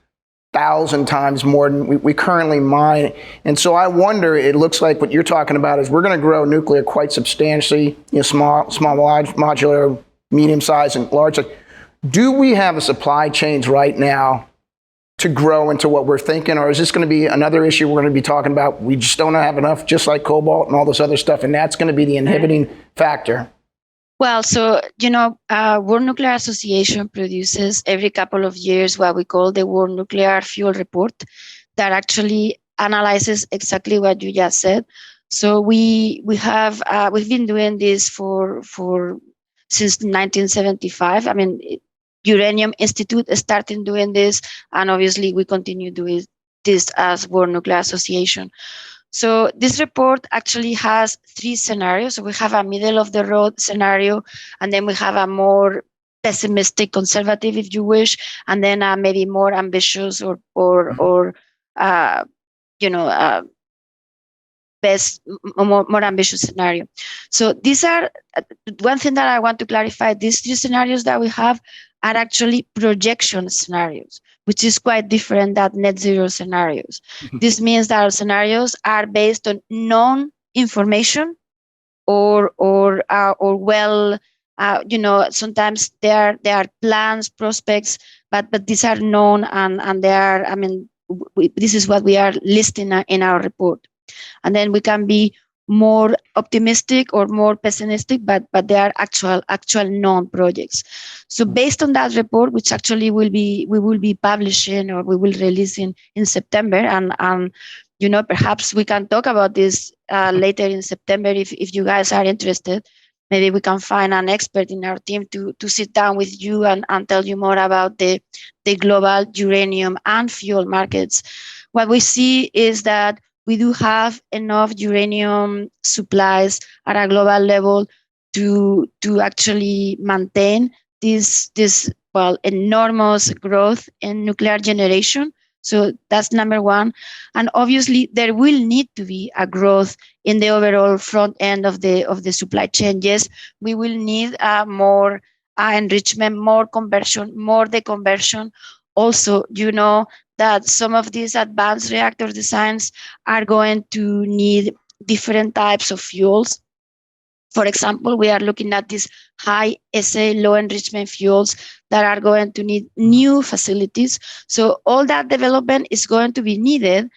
1,000 times more than we currently mine. And so I wonder, it looks like what you're talking about is we're going to grow nuclear quite substantially, small, large, modular, medium size, and large. Do we have a supply chains right now to grow into what we're thinking, or is this going to be another issue we're going to be talking about? We just don't have enough, just like cobalt and all this other stuff, and that's going to be the inhibiting factor. Well, so, World Nuclear Association produces every couple of years what we call the World Nuclear Fuel Report that actually analyzes exactly what you just said. So we've been doing this since 1975. I mean, Uranium Institute started doing this, and obviously we continue doing this as World Nuclear Association. So this report actually has 3 scenarios. So we have a middle of the road scenario, and then we have a more pessimistic, conservative, if you wish, and then maybe more ambitious or more ambitious scenario. So these are one thing that I want to clarify. These 3 scenarios that we have are actually projection scenarios, which is quite different than net zero scenarios. Mm-hmm. This means that our scenarios are based on known information or well Sometimes there are plans, prospects, but these are known, and they are. I mean, this is what we are listing in our report, and then we can be more optimistic or more pessimistic, but they are actual known projects. So based on that report, which actually we will be publishing, or we will release in September, and perhaps we can talk about this later in September if you guys are interested. Maybe we can find an expert in our team to sit down with you and tell you more about the global uranium and fuel markets. What we see is that we do have enough uranium supplies at a global level to actually maintain this enormous growth in nuclear generation. So that's number one. And obviously there will need to be a growth in the overall front end of the supply chain. Yes, we will need more enrichment, more conversion, more deconversion. Also, that some of these advanced reactor designs are going to need different types of fuels. For example, we are looking at these high SA, low enrichment fuels that are going to need new facilities. So all that development is going to be needed,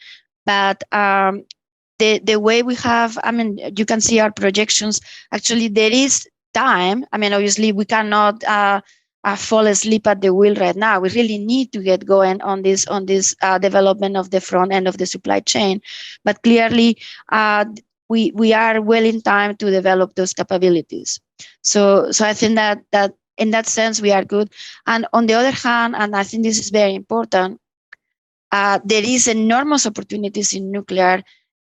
but the way we have, I mean, you can see our projections. Actually, there is time. I mean, obviously, we cannot fall asleep at the wheel right now. We really need to get going on this development of the front end of the supply chain. But clearly, we are well in time to develop those capabilities. So I think that in that sense we are good. And on the other hand, and I think this is very important, there is enormous opportunities in nuclear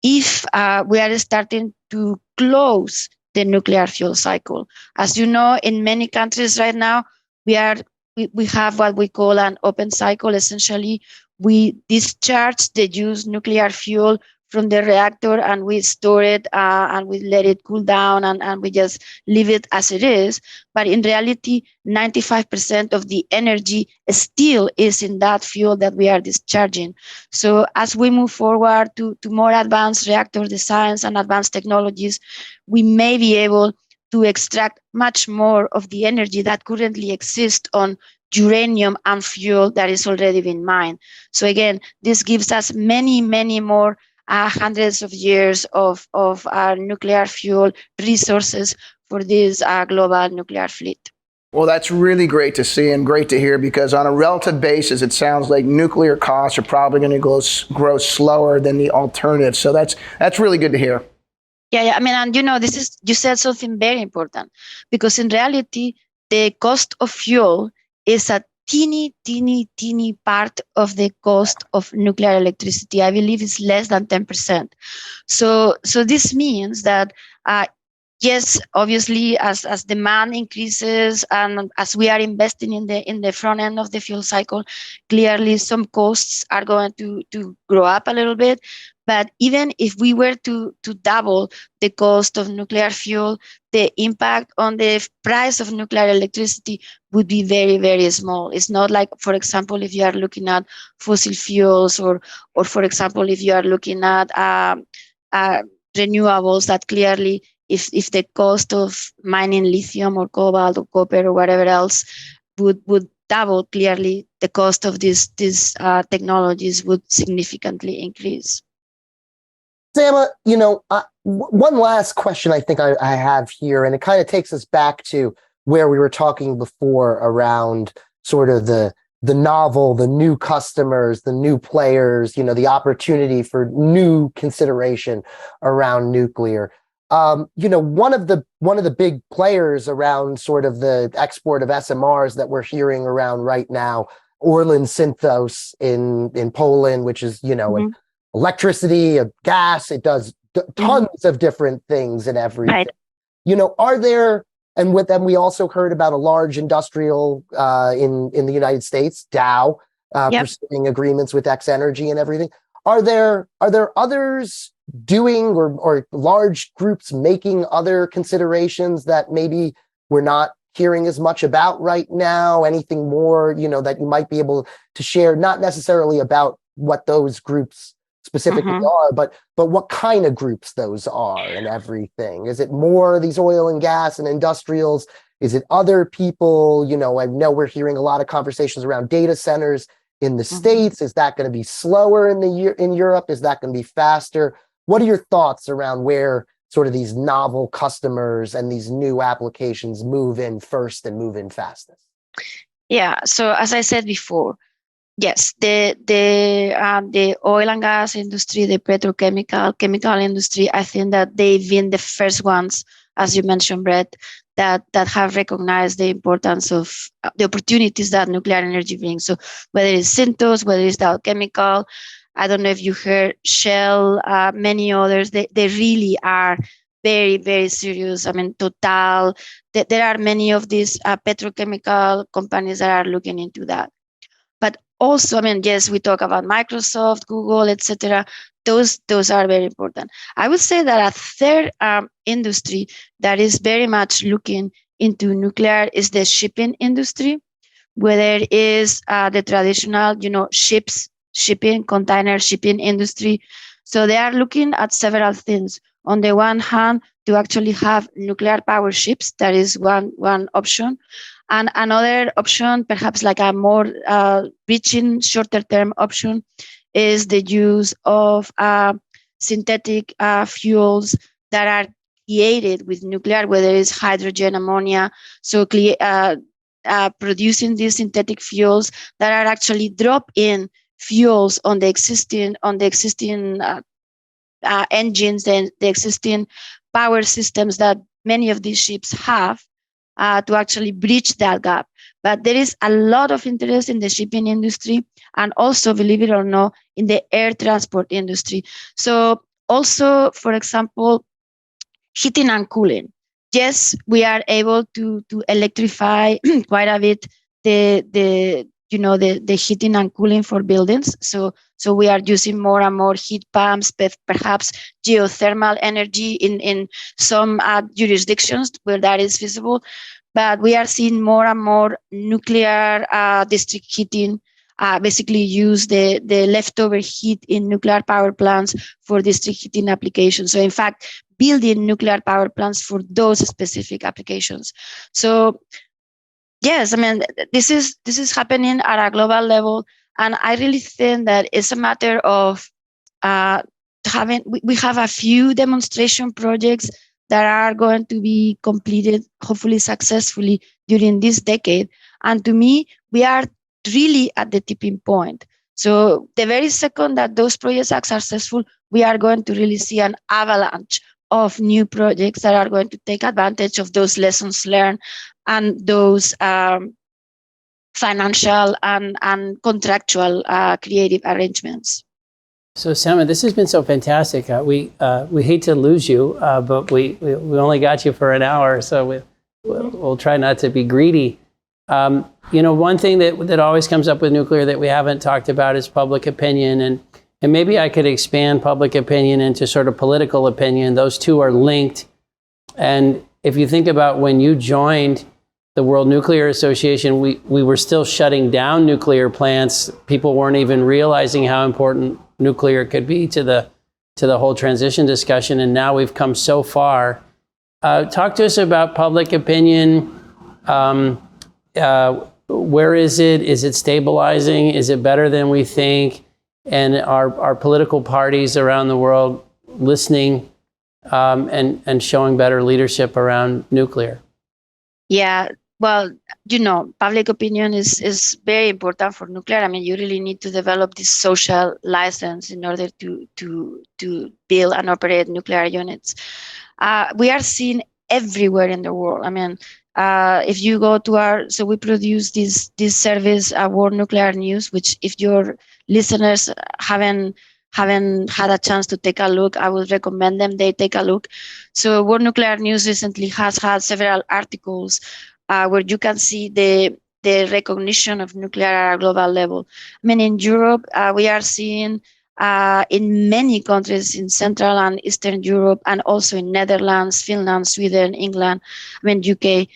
if we are starting to close the nuclear fuel cycle. As you know, in many countries right now, we have what we call an open cycle. Essentially, we discharge the used nuclear fuel from the reactor, and we store it, and we let it cool down, and we just leave it as it is. But in reality, 95% of the energy still is in that fuel that we are discharging. So as we move forward to more advanced reactor designs and advanced technologies, we may be able to extract much more of the energy that currently exists on uranium and fuel that is already been mined. So again, this gives us many, many more hundreds of years of nuclear fuel resources for this global nuclear fleet. Well, that's really great to see and great to hear, because on a relative basis, it sounds like nuclear costs are probably going to grow slower than the alternative. So that's really good to hear. Yeah. I mean, and you said something very important, because in reality, the cost of fuel is a teeny part of the cost of nuclear electricity. I believe it's less than 10%. So this means that yes, obviously, as demand increases and as we are investing in the front end of the fuel cycle, clearly some costs are going to grow up a little bit. But even if we were to double the cost of nuclear fuel, the impact on the price of nuclear electricity would be very, very small. It's not like, for example, if you are looking at fossil fuels, or for example, if you are looking at renewables, that clearly, if the cost of mining lithium or cobalt or copper or whatever else would double, clearly the cost of these technologies would significantly increase. Sama, one last question I think I have here, and it kind of takes us back to where we were talking before around sort of the novel, the new customers, the new players, the opportunity for new consideration around nuclear. One of the big players around sort of the export of SMRs that we're hearing around right now, Orlen Synthos in Poland, which is, Mm-hmm. electricity, of gas. It does tons of different things and everything. Right. Are there, and with them, we also heard about a large industrial in the United States, Dow, pursuing agreements with X Energy and everything. Are there others doing or large groups making other considerations that maybe we're not hearing as much about right now? Anything more, that you might be able to share, not necessarily about what those groups specifically are, but what kind of groups those are and everything? Is it more these oil and gas and industrials Is it other people? You know, I know we're hearing a lot of conversations around data centers in the States. Is that going to be slower in Europe? Is that going to be faster? What are your thoughts around where sort of these novel customers and these new applications move in first and move in fastest? Yeah. So as I said before, yes, the oil and gas industry, the chemical industry, I think that they've been the first ones, as you mentioned, Brett, that have recognized the importance of the opportunities that nuclear energy brings. So whether it's Syntos, whether it's Dow Chemical, I don't know if you heard Shell, many others, they really are very, very serious. I mean, Total, there are many of these petrochemical companies that are looking into that. But also, I mean, yes, we talk about Microsoft, Google, etc. Those are very important. I would say that a third industry that is very much looking into nuclear is the shipping industry, whether it is the traditional, shipping, container shipping industry. So they are looking at several things. On the one hand, to actually have nuclear power ships, that is one option. And another option, perhaps like a more reaching shorter term option, is the use of synthetic fuels that are created with nuclear, whether it's hydrogen, ammonia. So producing these synthetic fuels that are actually drop-in fuels on the existing engines and the existing power systems that many of these ships have, to actually bridge that gap. But there is a lot of interest in the shipping industry and also, believe it or not, in the air transport industry. So also, for example, heating and cooling. Yes, we are able to electrify quite a bit the heating and cooling for buildings. So we are using more and more heat pumps, perhaps geothermal energy in some jurisdictions where that is feasible. But we are seeing more and more nuclear district heating, basically use the leftover heat in nuclear power plants for district heating applications. So in fact, building nuclear power plants for those specific applications. So yes, I mean, this is happening at a global level, and I really think that it's a matter of we have a few demonstration projects that are going to be completed, hopefully successfully, during this decade. And to me, we are really at the tipping point. So the very second that those projects are successful, we are going to really see an avalanche of new projects that are going to take advantage of those lessons learned and those financial and contractual creative arrangements. So, Sama, this has been so fantastic. We hate to lose you, but we only got you for an hour, so we'll try not to be greedy. One thing that always comes up with nuclear that we haven't talked about is public opinion, and maybe I could expand public opinion into sort of political opinion. Those two are linked. And if you think about when you joined the World Nuclear Association, we were still shutting down nuclear plants. People weren't even realizing how important nuclear could be to the whole transition discussion, and now we've come so far. Talk to us about public opinion. Where is it? Is it stabilizing? Is it better than we think? And are political parties around the world listening and showing better leadership around nuclear? Yeah. Well, public opinion is very important for nuclear. I mean, you really need to develop this social license in order to build and operate nuclear units. We are seeing everywhere in the world. I mean, if you go to so we produce this service, World Nuclear News, which if your listeners haven't had a chance to take a look, I would recommend they take a look. So World Nuclear News recently has had several articles where you can see the recognition of nuclear at a global level. I mean, in Europe, we are seeing in many countries in Central and Eastern Europe, and also in Netherlands, Finland, Sweden, England, UK,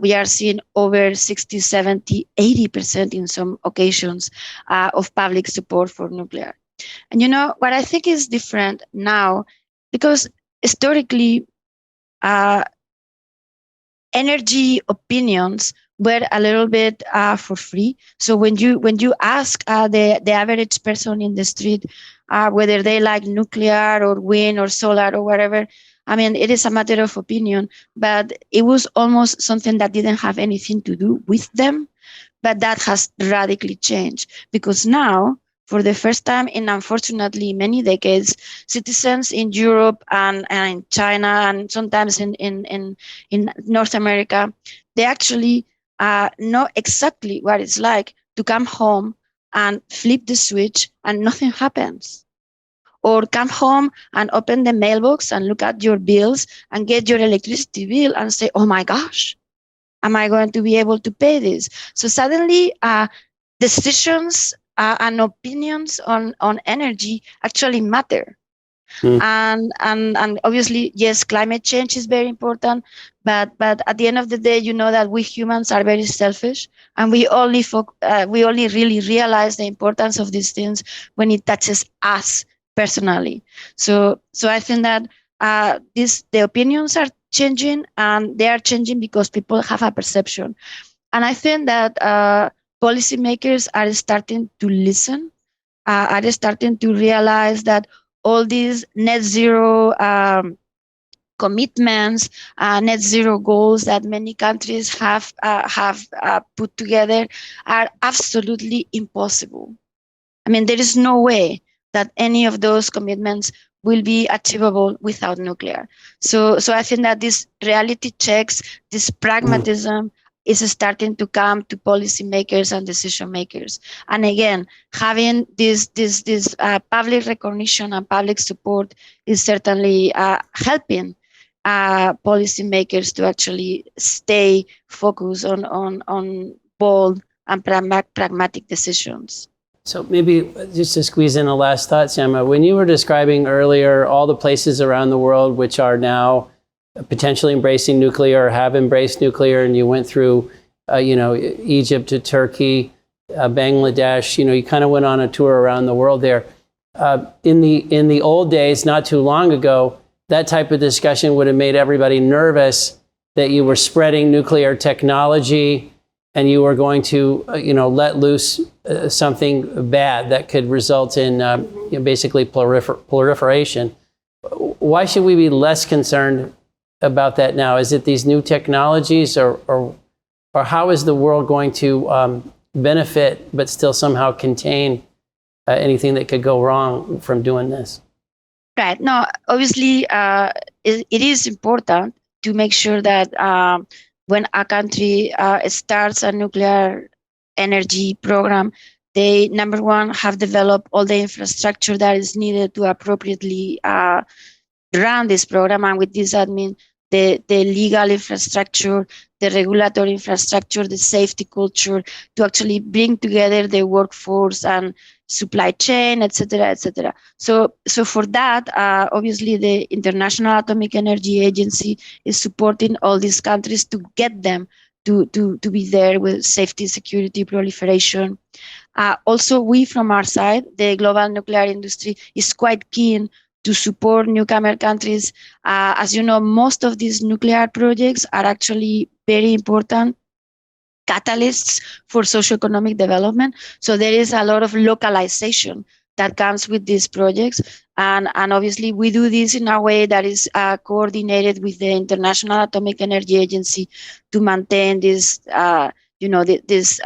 we are seeing over 60, 70, 80% in some occasions of public support for nuclear. And what I think is different now, because historically, energy opinions were a little bit for free. So when you ask the average person in the street whether they like nuclear or wind or solar or whatever, I mean, it is a matter of opinion, but it was almost something that didn't have anything to do with them. But that has radically changed because now, for the first time in unfortunately many decades, citizens in Europe and in China and sometimes in North America, they actually know exactly what it's like to come home and flip the switch and nothing happens. Or come home and open the mailbox and look at your bills and get your electricity bill and say, oh my gosh, am I going to be able to pay this? So suddenly, decisions and opinions on energy actually matter. Mm. And obviously, yes, climate change is very important, but at the end of the day, you know that we humans are very selfish, and we only really realize the importance of these things when it touches us personally. So I think that the opinions are changing, and they are changing because people have a perception. And I think that policymakers are starting to listen, are starting to realize that all these net zero commitments, net zero goals that many countries have put together are absolutely impossible. I mean, there is no way that any of those commitments will be achievable without nuclear. So I think that this reality checks, this pragmatism is starting to come to policymakers and decision makers. And again, having this public recognition and public support is certainly helping policymakers to actually stay focused on bold and pragmatic decisions. So maybe just to squeeze in a last thought, Sama, when you were describing earlier all the places around the world which are now potentially embracing nuclear or have embraced nuclear, and you went through, Egypt to Turkey, Bangladesh, you kind of went on a tour around the world there. In the old days, not too long ago, that type of discussion would have made everybody nervous that you were spreading nuclear technology and you were going to, let loose something bad that could result in basically proliferation. Why should we be less concerned about that now? Is it these new technologies, or how is the world going to benefit but still somehow contain anything that could go wrong from doing this? Right. No, obviously, it is important to make sure that when a country starts a nuclear energy program, they, number one, have developed all the infrastructure that is needed to appropriately run this program. And with this, I mean the legal infrastructure, the regulatory infrastructure, the safety culture to actually bring together the workforce and supply chain, et cetera, et cetera. So for that, obviously, the International Atomic Energy Agency is supporting all these countries to get them to be there with safety, security, proliferation. Also, we from our side, the global nuclear industry is quite keen to support newcomer countries. As you know, most of these nuclear projects are actually very important catalysts for socioeconomic development. So there is a lot of localization that comes with these projects. And obviously, we do this in a way that is coordinated with the International Atomic Energy Agency to maintain this, this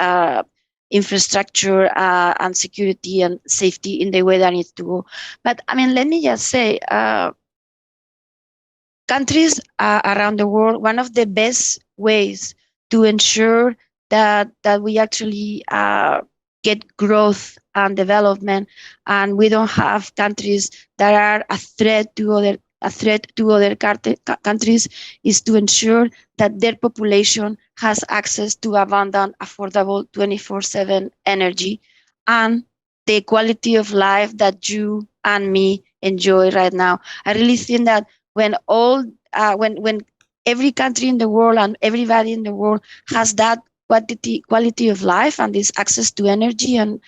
infrastructure and security and safety in the way that needs to go. But I mean, let me just say, countries around the world, one of the best ways to ensure that we actually get growth and development, and we don't have countries that are a threat to other countries, is to ensure that their population has access to abundant, affordable 24/7 energy and the quality of life that you and me enjoy right now. I really think that when every country in the world and everybody in the world has that quality of life and this access to energy and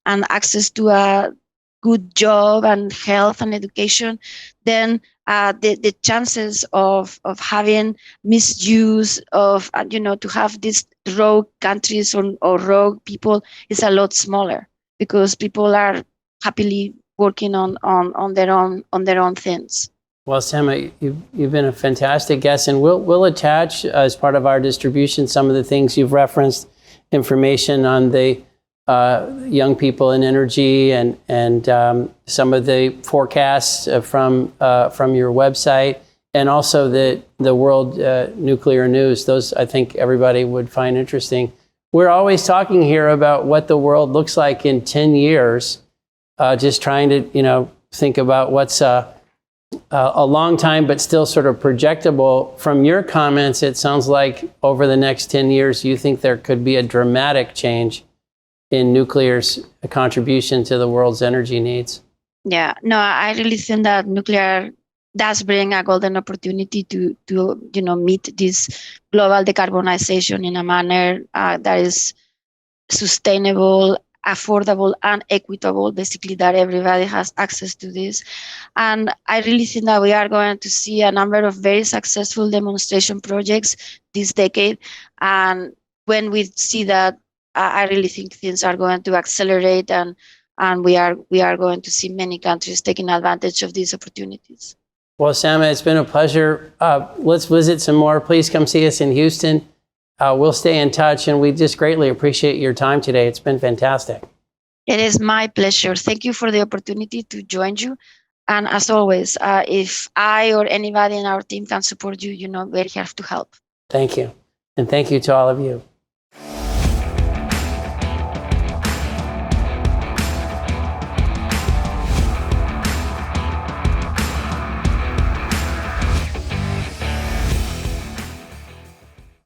access to a good job and health and education, then the chances of having misuse of to have these rogue countries or rogue people is a lot smaller, because people are happily working on their own things. Well, Sama, you've been a fantastic guest, and we'll attach as part of our distribution some of the things you've referenced, information on the young people in energy and some of the forecasts from your website, and also the World Nuclear News. Those I think everybody would find interesting. We're always talking here about what the world looks like in 10 years, just trying to think about what's a long time, but still sort of projectable. From your comments, it sounds like over the next 10 years, you think there could be a dramatic change in nuclear's contribution to the world's energy needs. Yeah, no, I really think that nuclear does bring a golden opportunity to meet this global decarbonization in a manner that is sustainable, affordable, and equitable, basically that everybody has access to this. And I really think that we are going to see a number of very successful demonstration projects this decade. And when we see that, I really think things are going to accelerate, and we are going to see many countries taking advantage of these opportunities. Well, Sama, it's been a pleasure. Let's visit some more. Please come see us in Houston. We'll stay in touch, and we just greatly appreciate your time today. It's been fantastic. It is my pleasure. Thank you for the opportunity to join you. And as always, if I or anybody in our team can support you, we're here to help. Thank you. And thank you to all of you.